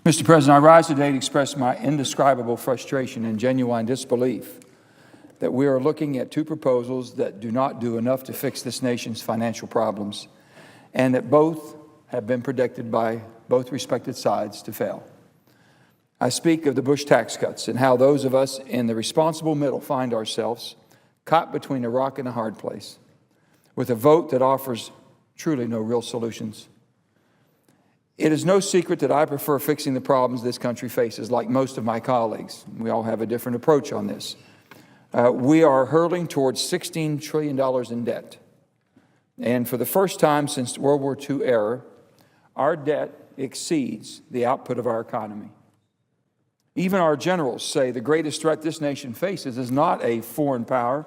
Mr. President, I rise today to express my indescribable frustration and genuine disbelief that we are looking at two proposals that do not do enough to fix this nation's financial problems, and that both have been predicted by both respected sides to fail. I speak of the Bush tax cuts and how those of us in the responsible middle find ourselves caught between a rock and a hard place, with a vote that offers truly no real solutions. It is no secret that I prefer fixing the problems this country faces, like most of my colleagues. We all have a different approach on this. We are hurtling towards $16 trillion in debt. And for the first time since the World War II era, our debt exceeds the output of our economy. Even our generals say the greatest threat this nation faces is not a foreign power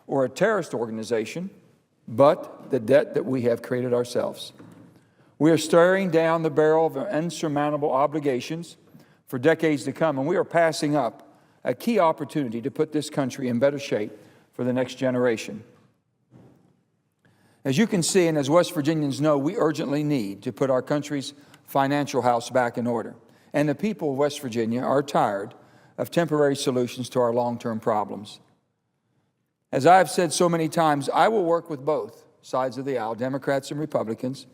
or a terrorist organization, but the debt that we have created ourselves. We are staring down the barrel of insurmountable obligations for decades to come, and we are passing up a key opportunity to put this country in better shape for the next generation. As you can see, and as West Virginians know, we urgently need to put our country's financial house back in order. And the people of West Virginia are tired of temporary solutions to our long-term problems. As I have said so many times, I will work with both sides of the aisle, Democrats and Republicans,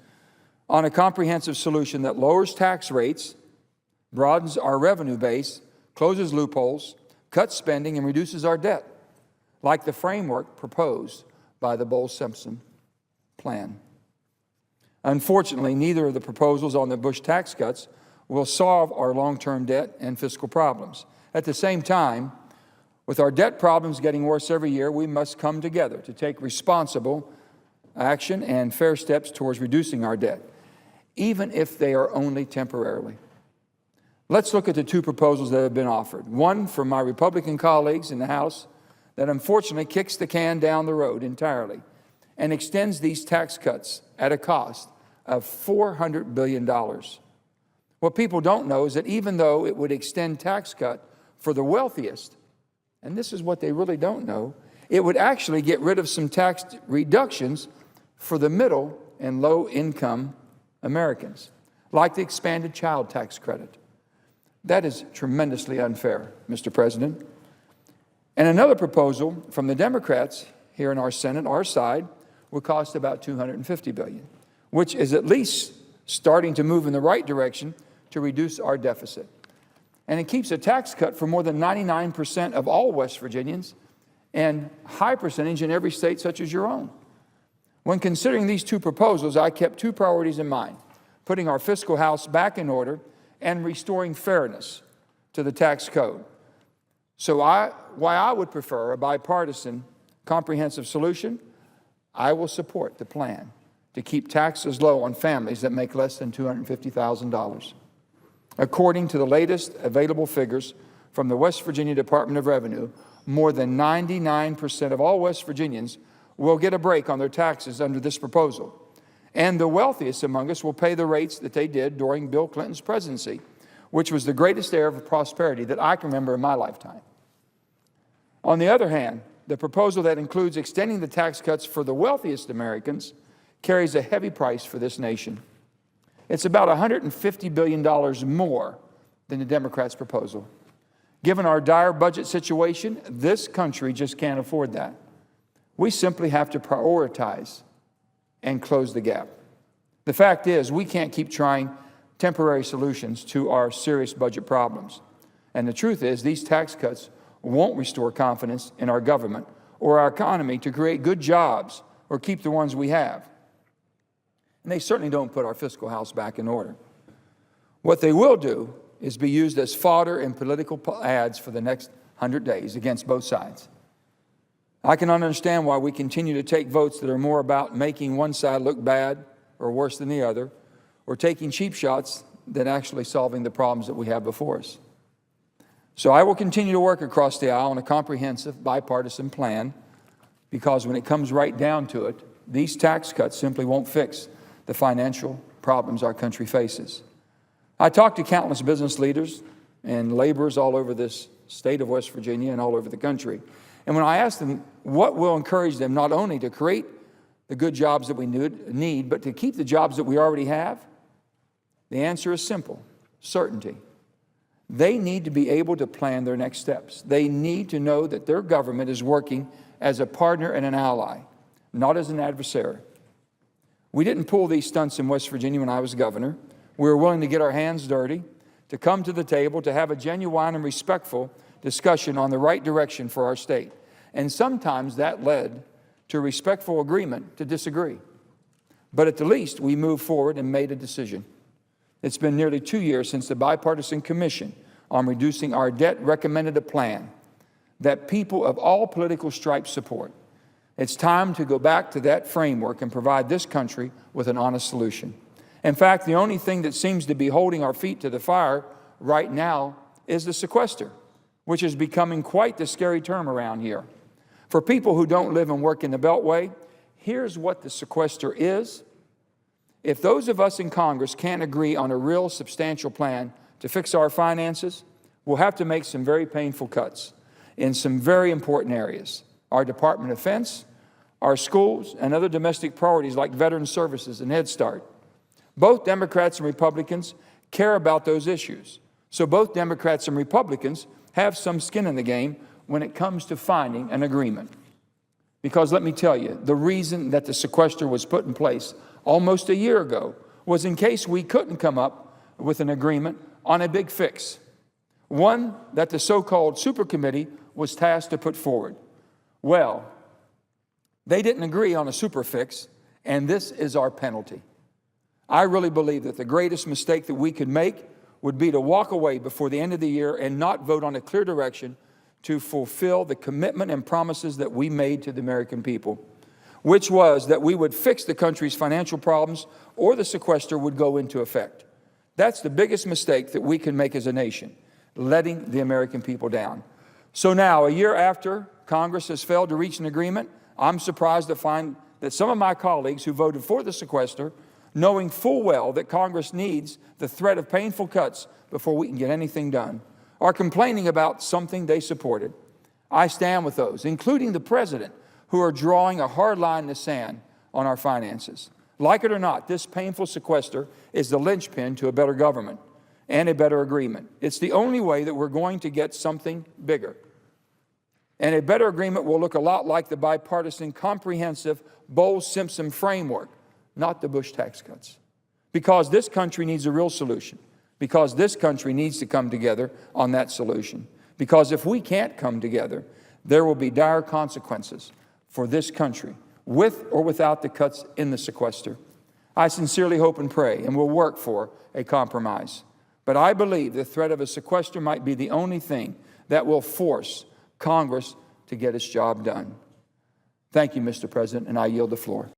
on a comprehensive solution that lowers tax rates, broadens our revenue base, closes loopholes, cuts spending, and reduces our debt, like the framework proposed by the Bowles-Simpson plan. Unfortunately, neither of the proposals on the Bush tax cuts will solve our long-term debt and fiscal problems. At the same time, with our debt problems getting worse every year, we must come together to take responsible action and fair steps towards reducing our debt, even if they are only temporarily. Let's look at the two proposals that have been offered. One from my Republican colleagues in the House that unfortunately kicks the can down the road entirely and extends these tax cuts at a cost of $400 billion. What people don't know is that even though it would extend tax cut for the wealthiest, and this is what they really don't know, it would actually get rid of some tax reductions for the middle and low income Americans, like the expanded child tax credit. That is tremendously unfair, Mr. President. And another proposal from the Democrats here in our Senate, our side, would cost about $250 billion, which is at least starting to move in the right direction to reduce our deficit. And it keeps a tax cut for more than 99% of all West Virginians and high percentage in every state such as your own. When considering these two proposals, I kept two priorities in mind: putting our fiscal house back in order and restoring fairness to the tax code. So while I would prefer a bipartisan comprehensive solution, I will support the plan to keep taxes low on families that make less than $250,000. According to the latest available figures from the West Virginia Department of Revenue, more than 99% of all West Virginians will get a break on their taxes under this proposal. And the wealthiest among us will pay the rates that they did during Bill Clinton's presidency, which was the greatest era of prosperity that I can remember in my lifetime. On the other hand, the proposal that includes extending the tax cuts for the wealthiest Americans carries a heavy price for this nation. It's about $150 billion more than the Democrats' proposal. Given our dire budget situation, this country just can't afford that. We simply have to prioritize and close the gap. The fact is, we can't keep trying temporary solutions to our serious budget problems. And the truth is, these tax cuts won't restore confidence in our government or our economy to create good jobs or keep the ones we have. And they certainly don't put our fiscal house back in order. What they will do is be used as fodder in political ads for the next 100 days against both sides. I can understand why we continue to take votes that are more about making one side look bad or worse than the other, or taking cheap shots than actually solving the problems that we have before us. So I will continue to work across the aisle on a comprehensive bipartisan plan, because when it comes right down to it, these tax cuts simply won't fix the financial problems our country faces. I talked to countless business leaders and laborers all over this state of West Virginia and all over the country. And when I asked them what will encourage them not only to create the good jobs that we need, but to keep the jobs that we already have, the answer is simple: certainty. They need to be able to plan their next steps. They need to know that their government is working as a partner and an ally, not as an adversary. We didn't pull these stunts in West Virginia when I was governor. We were willing to get our hands dirty, to come to the table, to have a genuine and respectful discussion on the right direction for our state. And sometimes that led to respectful agreement to disagree. But at the least, we moved forward and made a decision. It's been nearly 2 years since the bipartisan commission on reducing our debt recommended a plan that people of all political stripes support. It's time to go back to that framework and provide this country with an honest solution. In fact, the only thing that seems to be holding our feet to the fire right now is the sequester, which is becoming quite the scary term around here. For people who don't live and work in the Beltway, here's what the sequester is. If those of us in Congress can't agree on a real substantial plan to fix our finances, we'll have to make some very painful cuts in some very important areas. Our Department of Defense, our schools, and other domestic priorities like Veteran Services and Head Start. Both Democrats and Republicans care about those issues. So both Democrats and Republicans have some skin in the game when it comes to finding an agreement. Because let me tell you, the reason that the sequester was put in place almost a year ago was in case we couldn't come up with an agreement on a big fix, one that the so-called super committee was tasked to put forward. Well, they didn't agree on a super fix, and this is our penalty. I really believe that the greatest mistake that we could make would be to walk away before the end of the year and not vote on a clear direction to fulfill the commitment and promises that we made to the American people, which was that we would fix the country's financial problems or the sequester would go into effect. That's the biggest mistake that we can make as a nation, letting the American people down. So now, a year after Congress has failed to reach an agreement, I'm surprised to find that some of my colleagues who voted for the sequester, knowing full well that Congress needs the threat of painful cuts before we can get anything done, are complaining about something they supported. I stand with those, including the president, who are drawing a hard line in the sand on our finances. Like it or not, this painful sequester is the linchpin to a better government and a better agreement. It's the only way that we're going to get something bigger. And a better agreement will look a lot like the bipartisan, comprehensive Bowles-Simpson framework, not the Bush tax cuts. Because this country needs a real solution. Because this country needs to come together on that solution. Because if we can't come together, there will be dire consequences for this country, with or without the cuts in the sequester. I sincerely hope and pray and will work for a compromise. But I believe the threat of a sequester might be the only thing that will force Congress to get its job done. Thank you, Mr. President, and I yield the floor.